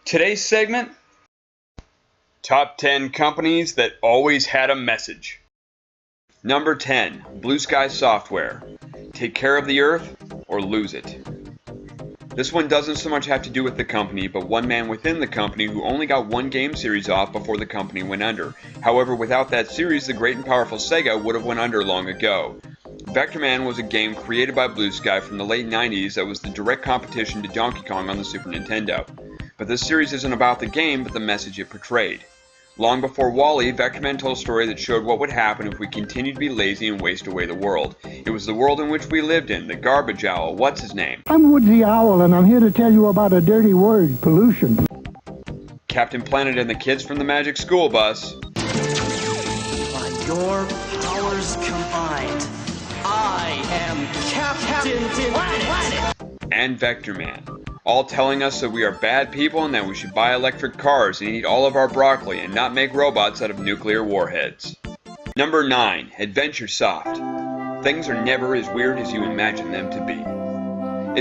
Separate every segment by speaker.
Speaker 1: Today's segment, Top 10 Companies That Always Had a Message. Number 10, Blue Sky Software. Take care of the earth or lose it. This one doesn't so much have to do with the company, but one man within the company who only got one game series off before the company went under. However, without that series, the great and powerful Sega would have went under long ago. Vectorman was a game created by Blue Sky from the late 90s that was the direct competition to Donkey Kong on the Super Nintendo. But this series isn't about the game, but the message it portrayed. Long before Wall-E, Vectorman told a story that showed what would happen if we continued to be lazy and waste away the world. It was the world in which we lived in, the garbage owl, what's his name?
Speaker 2: I'm Woodsy Owl, and I'm here to tell you about a dirty word, pollution.
Speaker 1: Captain Planet and the kids from the Magic School Bus.
Speaker 3: By your powers combined, I am Captain Planet!
Speaker 1: And Vectorman. All telling us that we are bad people and that we should buy electric cars and eat all of our broccoli and not make robots out of nuclear warheads. Number 9, AdventureSoft. Things are never as weird as you imagine them to be.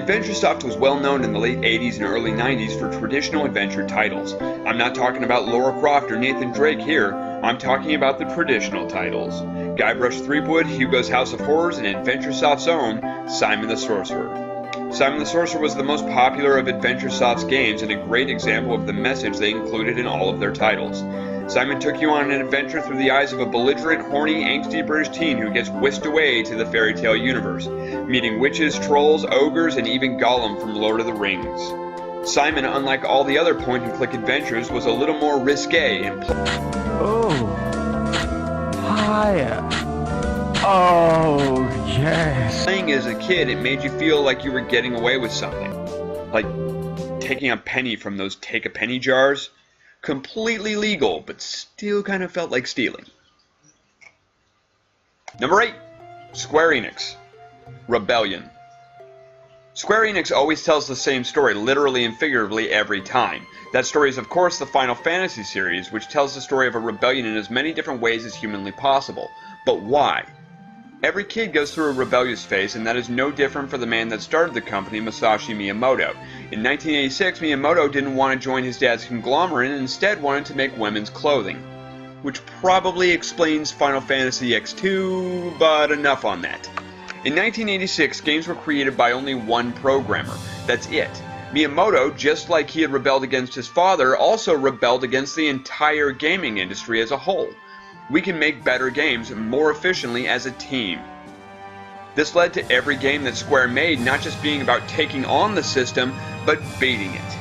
Speaker 1: AdventureSoft was well known in the late 80s and early 90s for traditional adventure titles. I'm not talking about Lara Croft or Nathan Drake here, I'm talking about the traditional titles. Guybrush Threepwood, Hugo's House of Horrors, and AdventureSoft's own Simon the Sorcerer. Simon the Sorcerer was the most popular of AdventureSoft's games and a great example of the message they included in all of their titles. Simon took you on an adventure through the eyes of a belligerent, horny, angsty British teen who gets whisked away to the fairy tale universe, meeting witches, trolls, ogres, and even Gollum from Lord of the Rings. Simon, unlike all the other point-and-click adventures, was a little more risque and
Speaker 2: Hiya. Oh, yes.
Speaker 1: Playing as a kid, it made you feel like you were getting away with something. Like taking a penny from those take-a-penny jars. Completely legal, but still kind of felt like stealing. Number 8, Square Enix. Rebellion. Square Enix always tells the same story, literally and figuratively, every time. That story is, of course, the Final Fantasy series, which tells the story of a rebellion in as many different ways as humanly possible. But why? Every kid goes through a rebellious phase, and that is no different for the man that started the company, Masashi Miyamoto. In 1986, Miyamoto didn't want to join his dad's conglomerate and instead wanted to make women's clothing. Which probably explains Final Fantasy X2, but enough on that. In 1986, games were created by only one programmer. That's it. Miyamoto, just like he had rebelled against his father, also rebelled against the entire gaming industry as a whole. We can make better games more efficiently as a team. This led to every game that Square made not just being about taking on the system, but beating it.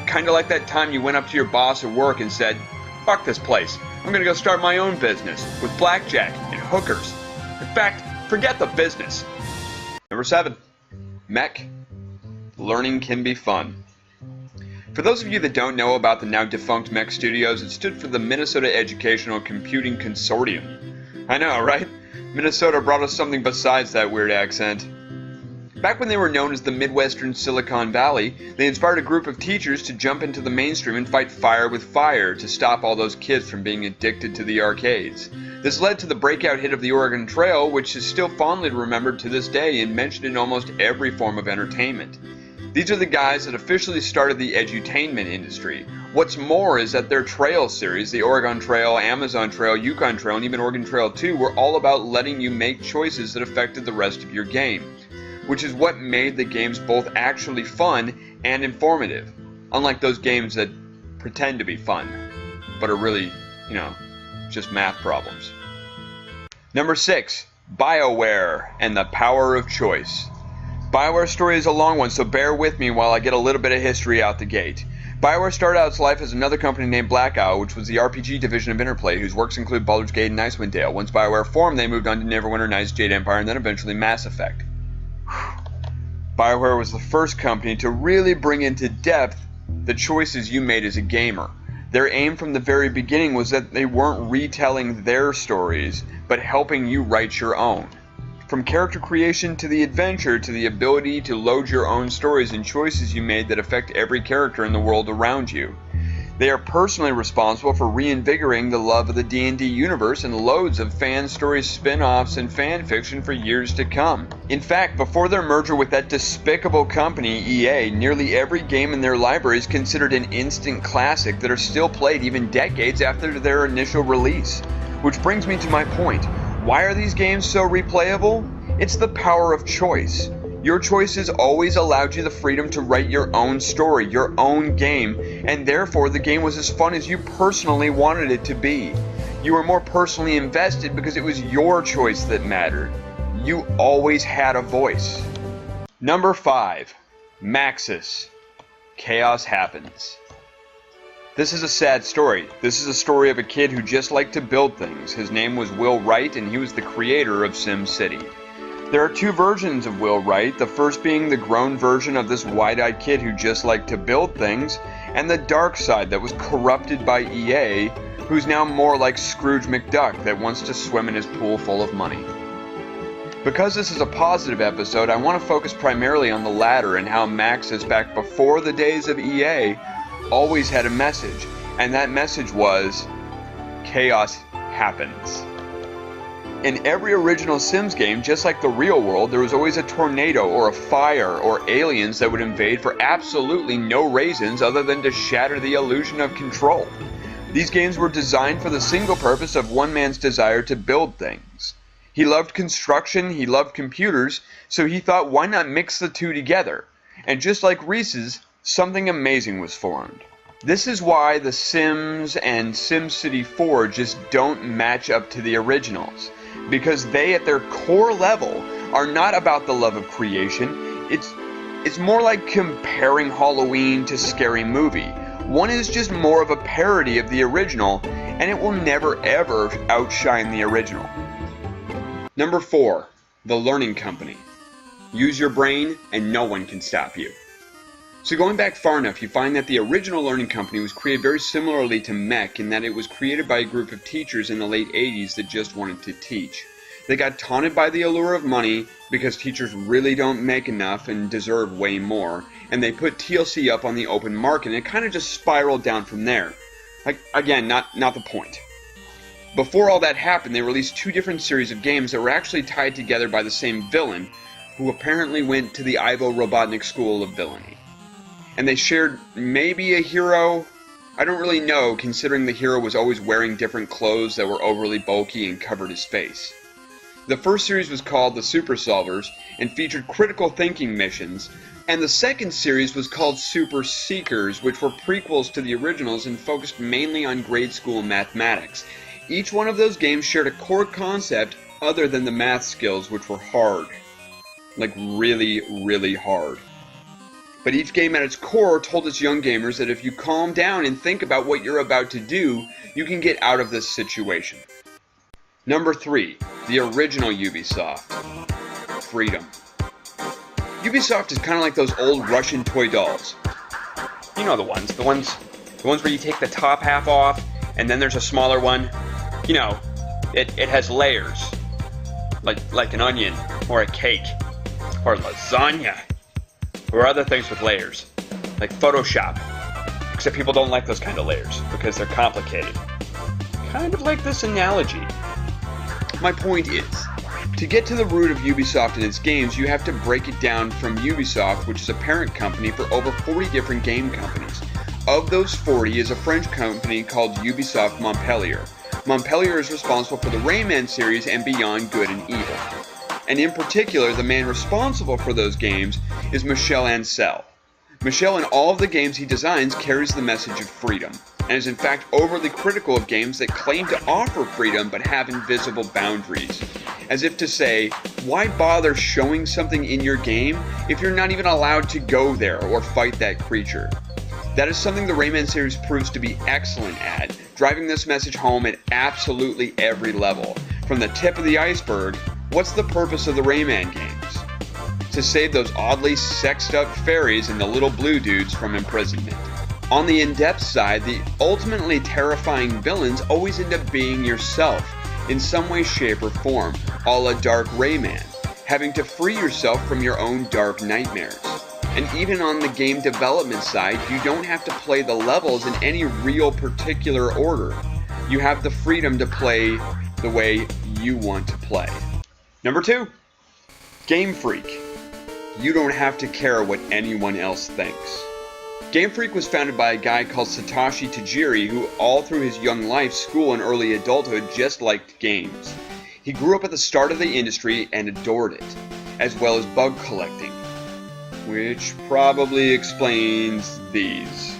Speaker 1: Kinda like that time you went up to your boss at work and said, "Fuck this place, I'm gonna go start my own business with blackjack and hookers. In fact, forget the business." Number 7, Mech. Learning can be fun. For those of you that don't know about the now defunct Mech Studios, it stood for the Minnesota Educational Computing Consortium. I know, right? Minnesota brought us something besides that weird accent. Back when they were known as the Midwestern Silicon Valley, they inspired a group of teachers to jump into the mainstream and fight fire with fire to stop all those kids from being addicted to the arcades. This led to the breakout hit of the Oregon Trail, which is still fondly remembered to this day and mentioned in almost every form of entertainment. These are the guys that officially started the edutainment industry. What's more is that their trail series, the Oregon Trail, Amazon Trail, Yukon Trail, and even Oregon Trail 2, were all about letting you make choices that affected the rest of your game, which is what made the games both actually fun and informative, unlike those games that pretend to be fun, but are really, just math problems. Number 6, BioWare and the Power of Choice. BioWare's story is a long one, so bear with me while I get a little bit of history out the gate. BioWare started out its life as another company named Black Isle, which was the RPG division of Interplay, whose works include Baldur's Gate and Icewind Dale. Once BioWare formed, they moved on to Neverwinter Nights, Jade Empire, and then eventually Mass Effect. BioWare was the first company to really bring into depth the choices you made as a gamer. Their aim from the very beginning was that they weren't retelling their stories, but helping you write your own. From character creation to the adventure to the ability to load your own stories and choices you made that affect every character in the world around you. They are personally responsible for reinvigorating the love of the D&D universe and loads of fan stories, spin-offs, and fan fiction for years to come. In fact, before their merger with that despicable company, EA, nearly every game in their library is considered an instant classic that are still played even decades after their initial release. Which brings me to my point. Why are these games so replayable? It's the power of choice. Your choices always allowed you the freedom to write your own story, your own game, and therefore the game was as fun as you personally wanted it to be. You were more personally invested because it was your choice that mattered. You always had a voice. Number 5. Maxis. Chaos Happens. This is a sad story. This is a story of a kid who just liked to build things. His name was Will Wright, and he was the creator of SimCity. There are 2 versions of Will Wright, the first being the grown version of this wide-eyed kid who just liked to build things, and the dark side that was corrupted by EA, who's now more like Scrooge McDuck that wants to swim in his pool full of money. Because this is a positive episode, I want to focus primarily on the latter and how Maxis, back before the days of EA, always had a message, and that message was, chaos happens. In every original Sims game, just like the real world, there was always a tornado or a fire or aliens that would invade for absolutely no reasons other than to shatter the illusion of control. These games were designed for the single purpose of one man's desire to build things. He loved construction, he loved computers, so he thought, why not mix the two together? And just like Reese's, something amazing was formed. This is why The Sims and SimCity 4 just don't match up to the originals. Because they, at their core level, are not about the love of creation. It's more like comparing Halloween to Scary Movie. One is just more of a parody of the original, and it will never ever outshine the original. Number 4. The Learning Company. Use your brain, and no one can stop you. So going back far enough, you find that the original Learning Company was created very similarly to Mech in that it was created by a group of teachers in the late 80s that just wanted to teach. They got taunted by the allure of money because teachers really don't make enough and deserve way more, and they put TLC up on the open market, and it kind of just spiraled down from there. Like, again, not the point. Before all that happened, they released 2 different series of games that were actually tied together by the same villain, who apparently went to the Ivo Robotnik School of Villainy. And they shared maybe a hero. I don't really know, considering the hero was always wearing different clothes that were overly bulky and covered his face. The first series was called The Super Solvers and featured critical thinking missions, and the second series was called Super Seekers, which were prequels to the originals and focused mainly on grade school mathematics. Each one of those games shared a core concept other than the math skills, which were hard. Like really, really hard. But each game at its core told its young gamers that if you calm down and think about what you're about to do, you can get out of this situation. Number 3. The original Ubisoft. Freedom. Ubisoft is kind of like those old Russian toy dolls. You know the ones where you take the top half off, and then there's a smaller one. You know, it has layers. Like an onion, or a cake, or lasagna. Or other things with layers, like Photoshop. Except people don't like those kind of layers, because they're complicated. Kind of like this analogy. My point is, to get to the root of Ubisoft and its games, you have to break it down from Ubisoft, which is a parent company for over 40 different game companies. Of those 40 is a French company called Ubisoft Montpellier. Montpellier is responsible for the Rayman series and Beyond Good and Evil. And in particular, the man responsible for those games is Michel Ancel. Michel, in all of the games he designs, carries the message of freedom, and is in fact overly critical of games that claim to offer freedom but have invisible boundaries. As if to say, why bother showing something in your game if you're not even allowed to go there or fight that creature? That is something the Rayman series proves to be excellent at, driving this message home at absolutely every level. From the tip of the iceberg, what's the purpose of the Rayman games? To save those oddly sexed up fairies and the little blue dudes from imprisonment. On the in-depth side, the ultimately terrifying villains always end up being yourself, in some way, shape, or form, a la Dark Rayman, having to free yourself from your own dark nightmares. And even on the game development side, you don't have to play the levels in any real particular order. You have the freedom to play the way you want to play. Number 2, Game Freak. You don't have to care what anyone else thinks. Game Freak was founded by a guy called Satoshi Tajiri who all through his young life, school, and early adulthood just liked games. He grew up at the start of the industry and adored it, as well as bug collecting, which probably explains these.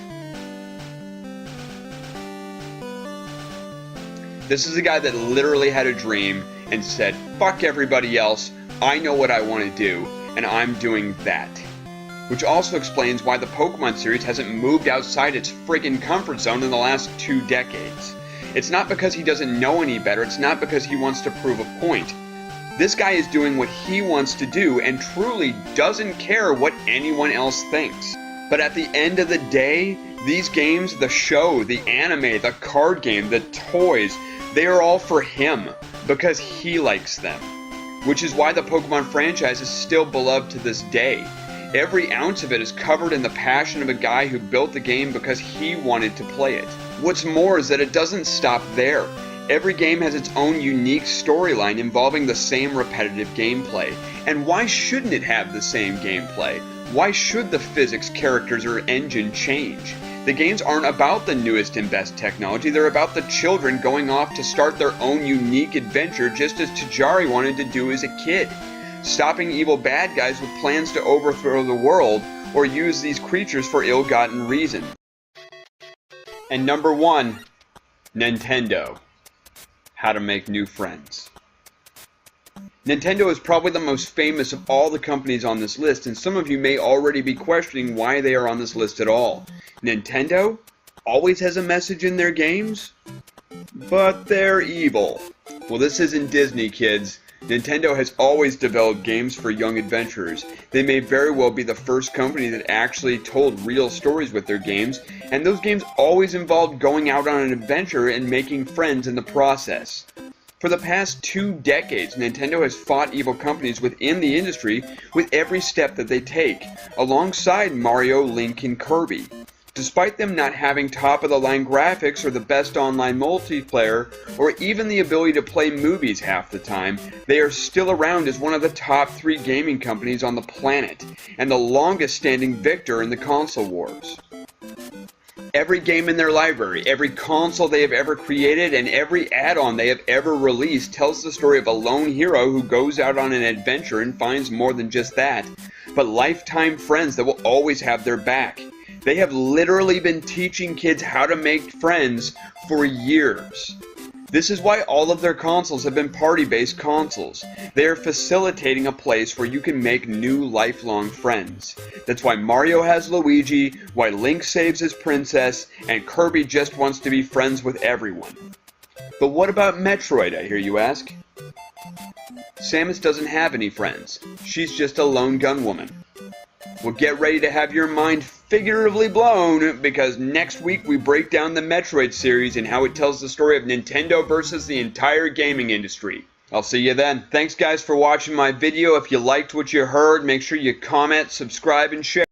Speaker 1: This is a guy that literally had a dream and said, fuck everybody else, I know what I want to do, and I'm doing that. Which also explains why the Pokemon series hasn't moved outside its friggin' comfort zone in the last 2 decades. It's not because he doesn't know any better, it's not because he wants to prove a point. This guy is doing what he wants to do and truly doesn't care what anyone else thinks. But at the end of the day, these games, the show, the anime, the card game, the toys, they are all for him because he likes them. Which is why the Pokemon franchise is still beloved to this day. Every ounce of it is covered in the passion of a guy who built the game because he wanted to play it. What's more is that it doesn't stop there. Every game has its own unique storyline involving the same repetitive gameplay. And why shouldn't it have the same gameplay? Why should the physics, characters, or engine change? The games aren't about the newest and best technology, they're about the children going off to start their own unique adventure just as Tajiri wanted to do as a kid. Stopping evil bad guys with plans to overthrow the world or use these creatures for ill-gotten reason. And number 1, Nintendo. How to make new friends. Nintendo is probably the most famous of all the companies on this list, and some of you may already be questioning why they are on this list at all. Nintendo always has a message in their games, but they're evil. Well, this isn't Disney, kids. Nintendo has always developed games for young adventurers. They may very well be the first company that actually told real stories with their games, and those games always involved going out on an adventure and making friends in the process. For the past 2 decades, Nintendo has fought evil companies within the industry with every step that they take, alongside Mario, Link, and Kirby. Despite them not having top-of-the-line graphics or the best online multiplayer, or even the ability to play movies half the time, they are still around as one of the top 3 gaming companies on the planet, and the longest-standing victor in the console wars. Every game in their library, every console they have ever created, and every add-on they have ever released tells the story of a lone hero who goes out on an adventure and finds more than just that, but lifetime friends that will always have their back. They have literally been teaching kids how to make friends for years. This is why all of their consoles have been party-based consoles. They are facilitating a place where you can make new lifelong friends. That's why Mario has Luigi, why Link saves his princess, and Kirby just wants to be friends with everyone. But what about Metroid, I hear you ask? Samus doesn't have any friends. She's just a lone gun woman. Well, get ready to have your mind figuratively blown, because next week we break down the Metroid series and how it tells the story of Nintendo versus the entire gaming industry. I'll see you then. Thanks guys for watching my video. If you liked what you heard, make sure you comment, subscribe, and share.